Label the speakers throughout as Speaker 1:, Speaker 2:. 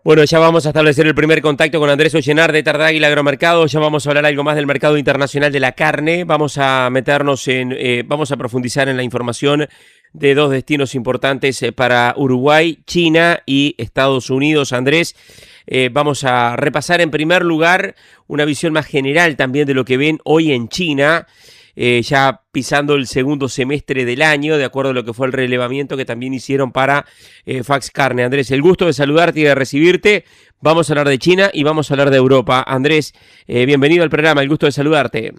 Speaker 1: Bueno, ya vamos a establecer el primer contacto con Andrés Ollenar de Tardáguila Agromercado. Ya vamos a hablar algo más del mercado internacional de la carne. Vamos a meternos vamos a profundizar en la información de dos destinos importantes para Uruguay, China y Estados Unidos. Andrés, vamos a repasar en primer lugar una visión más general también de lo que ven hoy en China. Ya pisando el segundo semestre del año, de acuerdo a lo que fue el relevamiento que también hicieron para Fax Carne. Andrés, el gusto de saludarte y de recibirte. Vamos a hablar de China y vamos a hablar de Europa. Andrés, bienvenido al programa, el gusto de saludarte.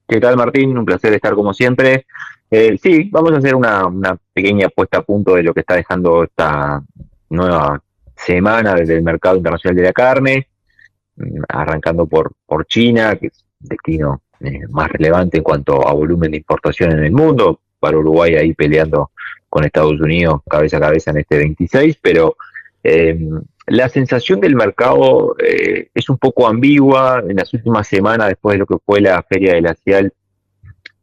Speaker 2: ¿Qué tal, Martín? Un placer estar como siempre. Sí, vamos a hacer una pequeña puesta a punto de lo que está dejando esta nueva semana desde el mercado internacional de la carne, arrancando por China, que es el destino más relevante en cuanto a volumen de importación en el mundo. Para Uruguay ahí peleando con Estados Unidos cabeza a cabeza en este 26, pero eh, la sensación del mercado es un poco ambigua. En las últimas semanas, después de lo que fue la Feria de la Cial,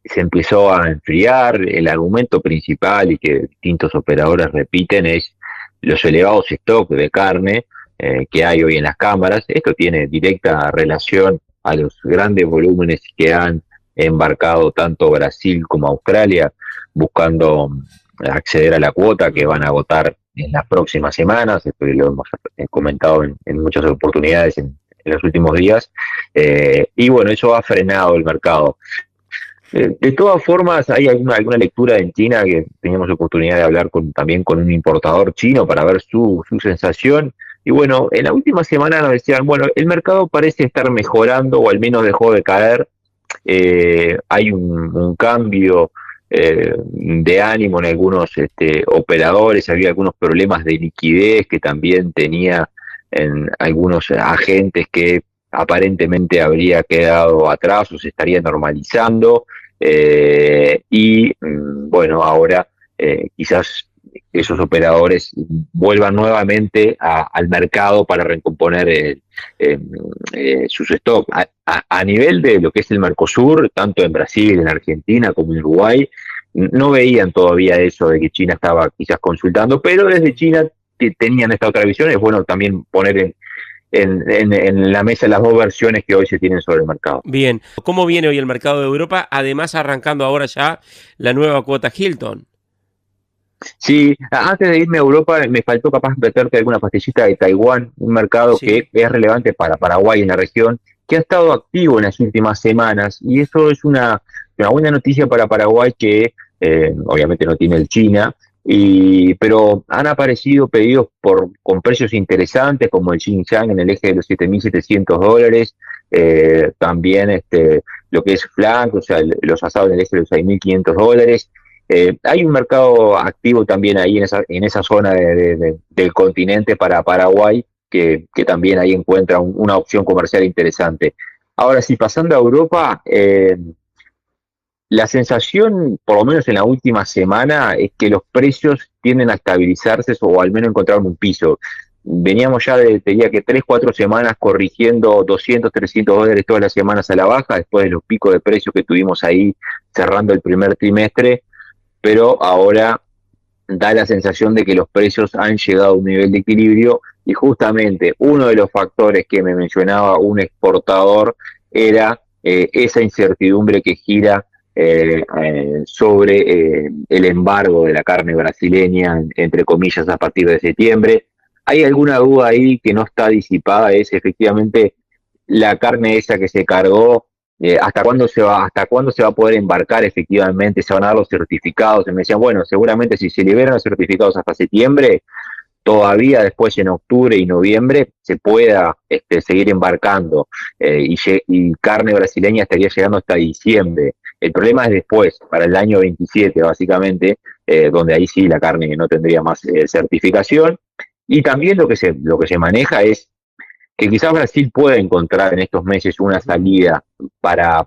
Speaker 2: se empezó a enfriar. El argumento principal y que distintos operadores repiten es los elevados stocks de carne que hay hoy en las cámaras. Esto tiene directa relación a los grandes volúmenes que han embarcado tanto Brasil como Australia, buscando acceder a la cuota que van a agotar en las próximas semanas. Esto lo hemos comentado en muchas oportunidades en los últimos días. Y bueno, eso ha frenado el mercado. De todas formas, hay alguna lectura en China que teníamos oportunidad de hablar también con un importador chino para ver su sensación. Y bueno, en la última semana nos decían, bueno, el mercado parece estar mejorando o al menos dejó de caer. Hay un cambio de ánimo en algunos operadores, había algunos problemas de liquidez que también tenía en algunos agentes que aparentemente habría quedado atrás o se estaría normalizando. Bueno, ahora quizás esos operadores vuelvan nuevamente al mercado para recomponer sus stocks. A nivel de lo que es el Mercosur, tanto en Brasil, en Argentina como en Uruguay, no veían todavía eso de que China estaba quizás consultando, pero desde China tenían esta otra visión. Es bueno también poner en la mesa las dos versiones que hoy se tienen sobre el mercado.
Speaker 1: Bien, ¿cómo viene hoy el mercado de Europa? Además, arrancando ahora ya la nueva cuota Hilton.
Speaker 2: Sí, antes de irme a Europa me faltó capaz meterte alguna pastillita de Taiwán, un mercado
Speaker 1: Sí.
Speaker 2: que es relevante para Paraguay en la región, que ha estado activo en las últimas semanas, y eso es una buena noticia para Paraguay que obviamente no tiene el China, pero han aparecido pedidos con precios interesantes como el Xinjiang en el eje de los $7.700, también lo que es flanco, o sea, los asados en el eje de los $6.500. Hay un mercado activo también ahí en esa zona del continente para Paraguay, que también ahí encuentra una opción comercial interesante. Ahora sí, pasando a Europa, la sensación, por lo menos en la última semana, es que los precios tienden a estabilizarse o al menos encontrar un piso. Veníamos ya de, te diría que 3, 4 semanas corrigiendo $200, $300 todas las semanas a la baja, después de los picos de precios que tuvimos ahí cerrando el primer trimestre, pero ahora da la sensación de que los precios han llegado a un nivel de equilibrio, y justamente uno de los factores que me mencionaba un exportador era esa incertidumbre que gira sobre el embargo de la carne brasileña, entre comillas, a partir de septiembre. Hay alguna duda ahí que no está disipada, es efectivamente la carne esa que se cargó, hasta cuándo se va a poder embarcar efectivamente, se van a dar los certificados. Y me decían, bueno, seguramente si se liberan los certificados hasta septiembre, todavía después en octubre y noviembre se pueda seguir embarcando, y carne brasileña estaría llegando hasta diciembre. El problema es después, para el año 27 básicamente, donde ahí sí la carne no tendría más certificación. Y también lo que se maneja es que quizás Brasil pueda encontrar en estos meses una salida para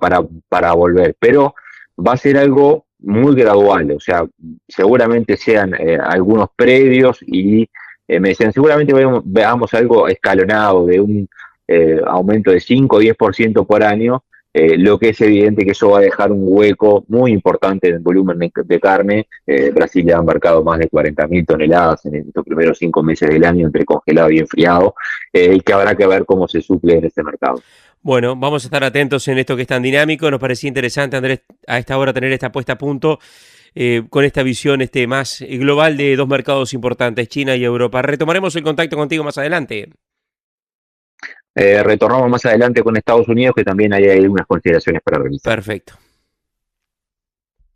Speaker 2: volver, pero va a ser algo muy gradual. O sea, seguramente sean algunos predios, y me decían, seguramente veamos algo escalonado de un aumento de 5 o 10% por año, lo que es evidente que eso va a dejar un hueco muy importante en el volumen de carne. Brasil ya ha embarcado más de 40.000 toneladas en estos primeros 5 meses del año entre congelado y enfriado, y que habrá que ver cómo se suple en este mercado.
Speaker 1: Bueno, vamos a estar atentos en esto que es tan dinámico. Nos parecía interesante, Andrés, a esta hora tener esta puesta a punto con esta visión más global de dos mercados importantes, China y Europa. Retomaremos el contacto contigo más adelante.
Speaker 2: Retornamos más adelante con Estados Unidos, que también hay algunas consideraciones para revisar.
Speaker 1: Perfecto.